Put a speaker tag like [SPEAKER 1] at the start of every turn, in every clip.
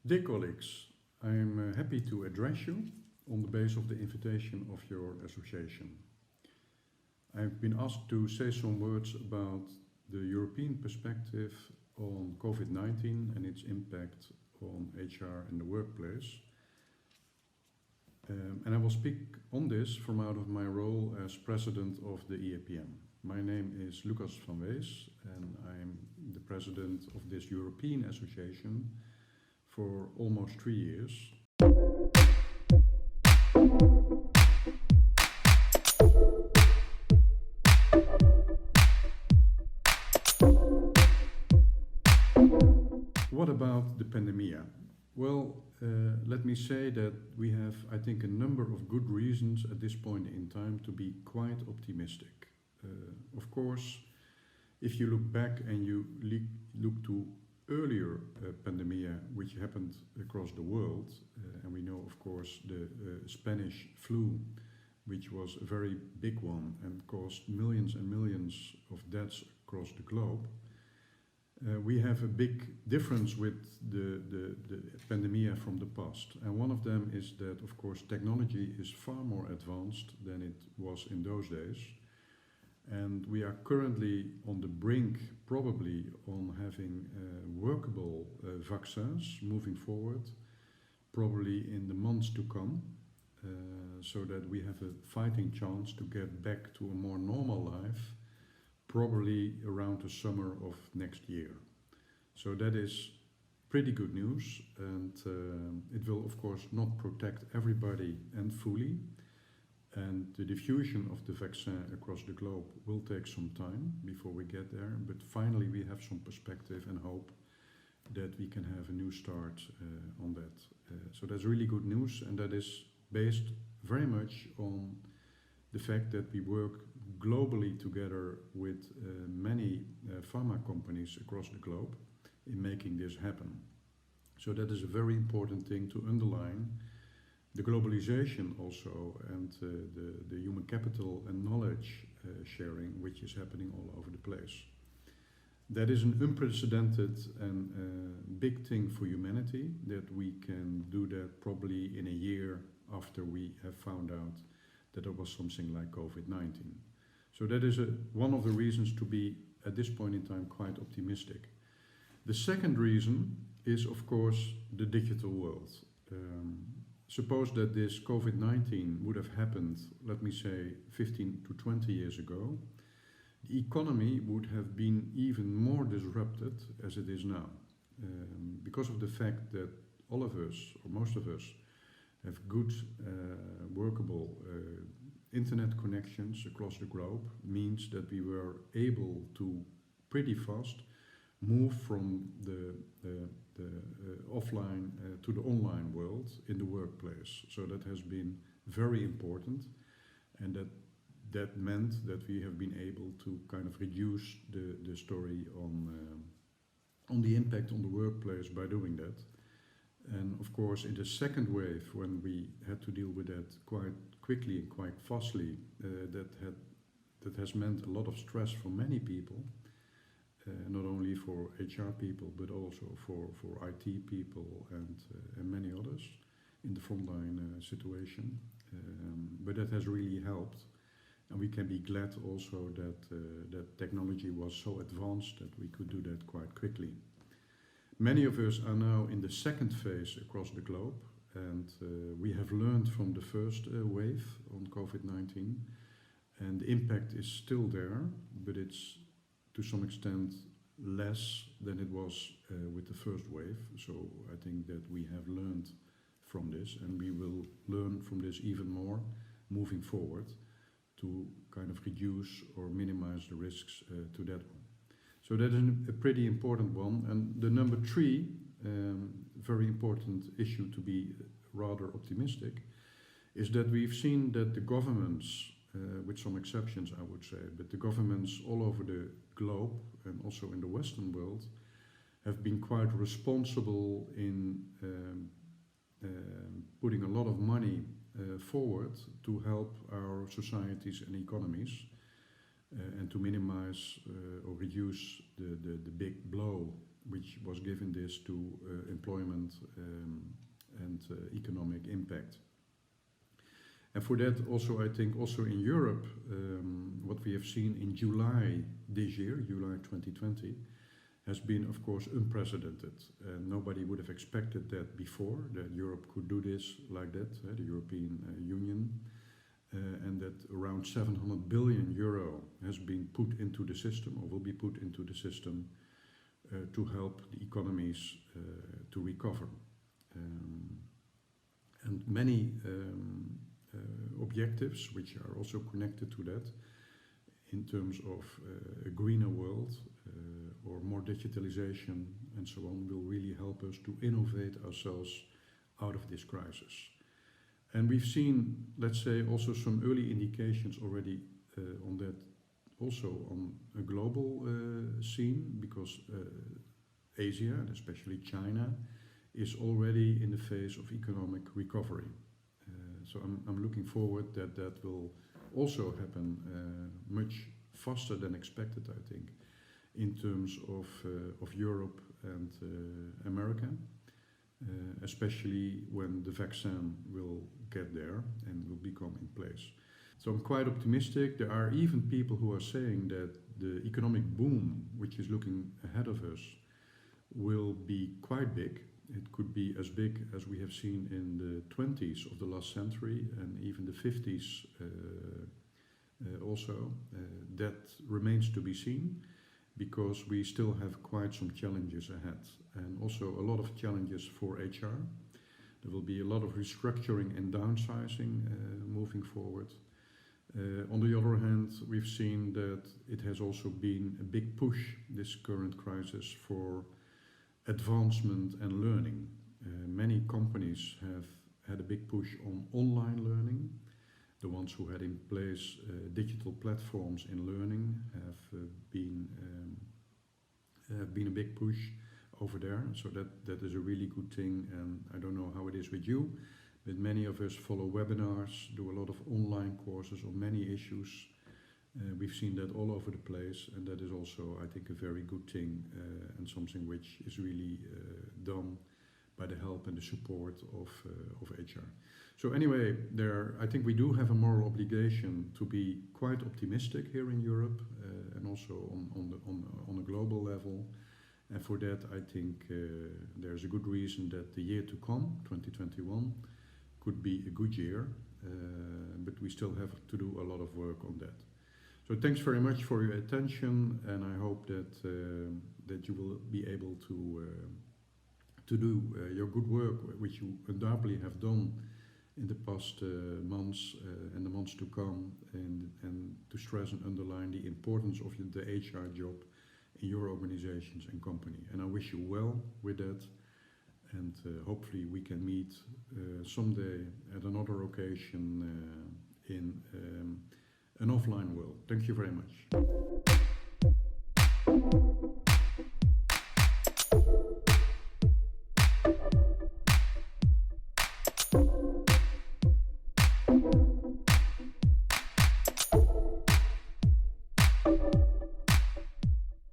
[SPEAKER 1] Dear colleagues, I'm happy to address you on the basis of the invitation of your association. I've been asked to say some words about the European perspective on COVID-19 and its impact on HR and the workplace. And I will speak on this from out of my role as president of the EAPM. My name is Lucas van Wees and I'm the president of this European association for almost 3 years. What about the pandemic? Well, let me say that we have, I think, a number of good reasons at this point in time to be quite optimistic. Of course, if you look back and you look to earlier pandemic which happened across the world, and we know, of course, the Spanish flu, which was a very big one and caused millions and millions of deaths across the globe. We have a big difference with the pandemic from the past, and one of them is that, of course, technology is far more advanced than it was in those days, and we are currently on the brink, probably, on having workable vaccines moving forward, probably in the months to come, so that we have a fighting chance to get back to a more normal life, probably around the summer of next year. So that is pretty good news, and it will of course not protect everybody and fully, and the diffusion of the vaccine across the globe will take some time before we get there, but finally we have some perspective and hope that we can have a new start on that. So that's really good news, and that is based very much on the fact that we work globally together with many pharma companies across the globe in making this happen. So that is a very important thing to underline. The globalization also, and the human capital and knowledge sharing which is happening all over the place. That is an unprecedented and big thing for humanity, that we can do that probably in a year after we have found out that there was something like COVID-19. So that is one of the reasons to be, at this point in time, quite optimistic. The second reason is, of course, the digital world. Suppose that this COVID-19 would have happened, let me say, 15 to 20 years ago, the economy would have been even more disrupted as it is now. Because of the fact that all of us, or most of us, have good, workable internet connections across the globe, means that we were able to pretty fast move from the offline to the online world in the workplace. So that has been very important, and that meant that we have been able to kind of reduce the story on the impact on the workplace by doing that. And of course, in the second wave, when we had to deal with that quite quickly and quite fastly, that has meant a lot of stress for many people, not only for HR people, but also for IT people and many others in the frontline situation. But that has really helped, and we can be glad also that technology was so advanced that we could do that quite quickly. Many of us are now in the second phase across the globe, and we have learned from the first wave on COVID-19, and the impact is still there, but it's to some extent less than it was with the first wave. So I think that we have learned from this, and we will learn from this even more moving forward to kind of reduce or minimize the risks to that one. So that is a pretty important one. And the number 3, very important issue to be rather optimistic, is that we've seen that the governments, with some exceptions I would say, but the governments all over the globe and also in the Western world have been quite responsible in putting a lot of money forward to help our societies and economies and to minimize or reduce the big blow which was given this to employment and economic impact. And for that also, I think also in Europe, what we have seen in July this year, July 2020, has been of course unprecedented. Nobody would have expected that before, that Europe could do this like that, the European Union, and that around 700 billion euro has been put into the system, or will be put into the system, to help the economies to recover. And many objectives which are also connected to that, in terms of a greener world or more digitalization and so on, will really help us to innovate ourselves out of this crisis. And we've seen, let's say, also some early indications already on that, also on a global scene, because Asia, and especially China, is already in the phase of economic recovery. So I'm looking forward that that will also happen much faster than expected, I think, in terms of Europe and America, especially when the vaccine will get there and will become in place. So I'm quite optimistic. There are even people who are saying that the economic boom, which is looking ahead of us, will be quite big. It could be as big as we have seen in the 20s of the last century, and even the 50s also. That remains to be seen, because we still have quite some challenges ahead, and also a lot of challenges for HR. There will be a lot of restructuring and downsizing moving forward. On the other hand, we've seen that it has also been a big push, this current crisis, for advancement and learning. Many companies have had a big push on online learning. The ones who had in place digital platforms in learning have been a big push over there. So that is a really good thing. And I don't know how it is with you, but many of us follow webinars, do a lot of online courses on many issues. We've seen that all over the place, and that is also, I think, a very good thing, and something which is really done by the help and the support of HR. So anyway, I think we do have a moral obligation to be quite optimistic here in Europe, and also on a global level. And for that, I think there's a good reason that the year to come, 2021, could be a good year, but we still have to do a lot of work on that. So thanks very much for your attention, and I hope that you will be able to do your good work, which you undoubtedly have done in the past months and the months to come, and to stress and underline the importance of the HR job in your organizations and company. And I wish you well with that, and hopefully we can meet someday at another occasion in an offline world. Thank you very much.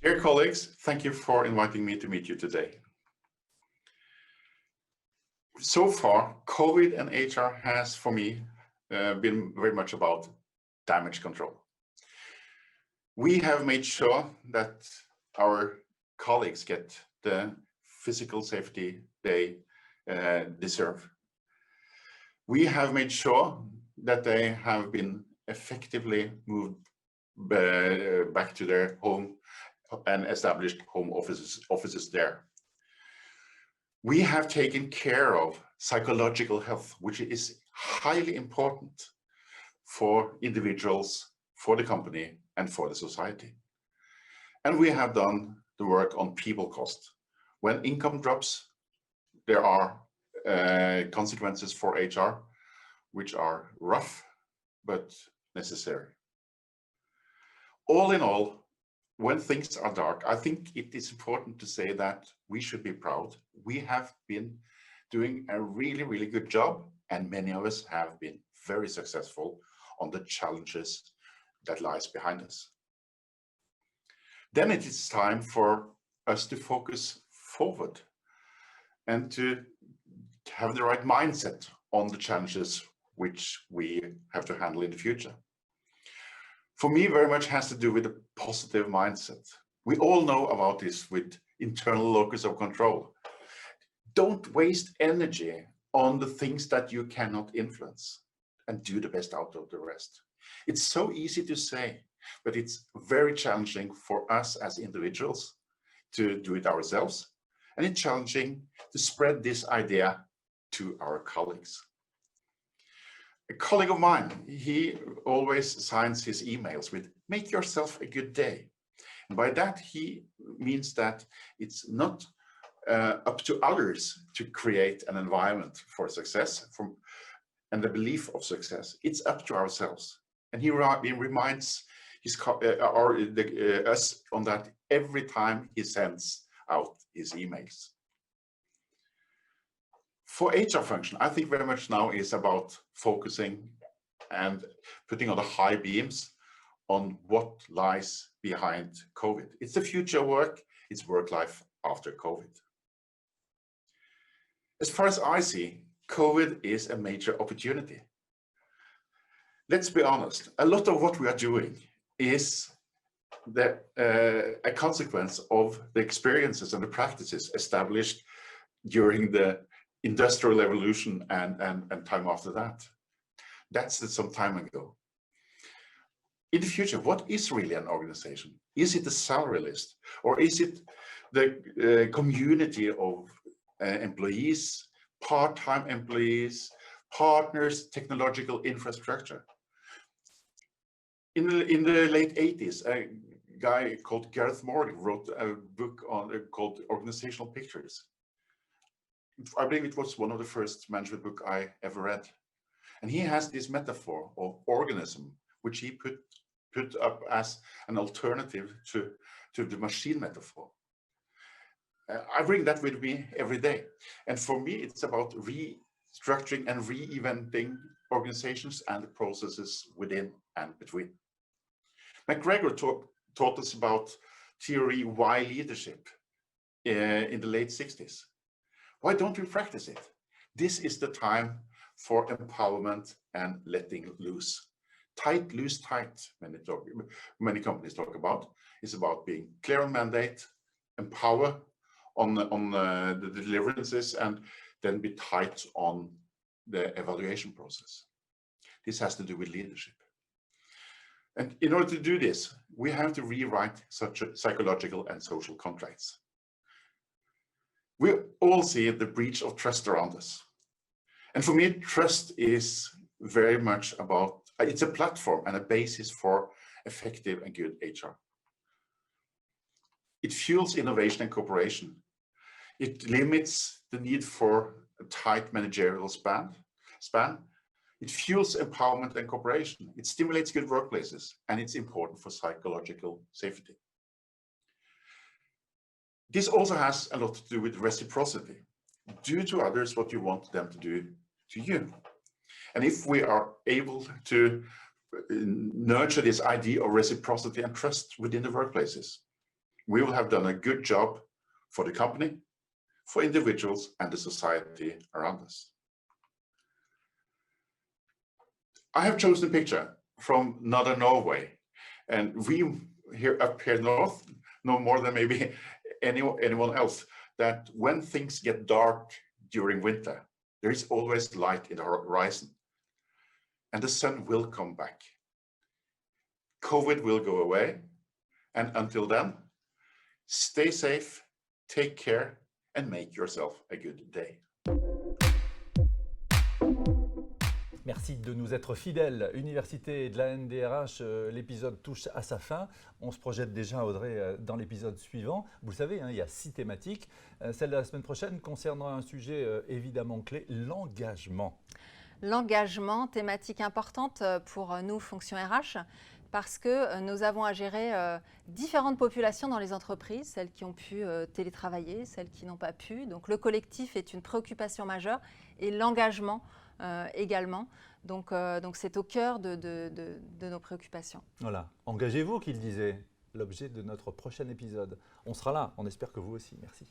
[SPEAKER 2] Dear colleagues, thank you for inviting me to meet you today. So far, COVID and HR has, for me, been very much about damage control. We have made sure that our colleagues get the physical safety they deserve. We have made sure that they have been effectively moved back to their home and established home offices there. We have taken care of psychological health, which is highly important for individuals, for the company, and for the society. And we have done the work on people cost. When income drops, there are consequences for HR, which are rough but necessary. All in all, when things are dark, I think it is important to say that we should be proud. We have been doing a really, really good job, and many of us have been very successful on the challenges that lies behind us. Then it is time for us to focus forward and to have the right mindset on the challenges which we have to handle in the future. For me, very much has to do with a positive mindset. We all know about this with internal locus of control. Don't waste energy on the things that you cannot influence and do the best out of the rest. It's so easy to say, but it's very challenging for us as individuals to do it ourselves. And it's challenging to spread this idea to our colleagues. A colleague of mine, he always signs his emails with "make yourself a good day." And by that, he means that it's not up to others to create an environment for success and the belief of success. It's up to ourselves. And he reminds us on that every time he sends out his emails. For HR function, I think very much now is about focusing and putting on the high beams on what lies behind COVID. It's the future work, it's work life after COVID. As far as I see, COVID is a major opportunity. Let's be honest, a lot of what we are doing is a consequence of the experiences and the practices established during the Industrial Revolution and time after that. That's some time ago. In the future, what is really an organization? Is it a salary list, or is it the community of employees, part-time employees, partners, technological infrastructure? In the late 80s, a guy called Gareth Morgan wrote a book called Organizational Pictures. I believe it was one of the first management books I ever read. And he has this metaphor of organism, which he put up as an alternative to the machine metaphor. I bring that with me every day. And for me, it's about restructuring and reinventing organizations and the processes within and between. McGregor taught us about theory Y leadership in the late 60s. Why don't we practice it? This is the time for empowerment and letting loose. Tight, loose, tight, many companies talk about. It's about being clear on mandate, empower on the deliverances, and then be tight on the evaluation process. This has to do with leadership. And in order to do this, we have to rewrite such psychological and social contracts. We all see the breach of trust around us. And for me, trust is very much about, it's a platform and a basis for effective and good HR. It fuels innovation and cooperation. It limits the need for a tight managerial span. It fuels empowerment and cooperation. It stimulates good workplaces, and it's important for psychological safety. This also has a lot to do with reciprocity. Do to others what you want them to do to you. And if we are able to nurture this idea of reciprocity and trust within the workplaces, we will have done a good job for the company, for individuals, and the society around us. I have chosen a picture from Northern Norway, and we up here north know more than maybe anyone else that when things get dark during winter, there is always light in the horizon, and the sun will come back. COVID will go away, and until then, stay safe, take care, and make yourself a good day.
[SPEAKER 3] Merci de nous être fidèles. Université de la NDRH, l'épisode touche à sa fin. On se projette déjà, Audrey, dans l'épisode suivant. Vous le savez, il y a 6 thématiques. Celle de la semaine prochaine concernera un sujet évidemment clé, l'engagement.
[SPEAKER 4] L'engagement, thématique importante pour nous, fonction RH, parce que nous avons à gérer différentes populations dans les entreprises, celles qui ont pu télétravailler, celles qui n'ont pas pu. Donc le collectif est une préoccupation majeure et l'engagement également. Donc c'est au cœur de nos préoccupations.
[SPEAKER 3] Voilà, engagez-vous, qu'il disait. l'objet de notre prochain épisode. On sera là, on espère que vous aussi. Merci.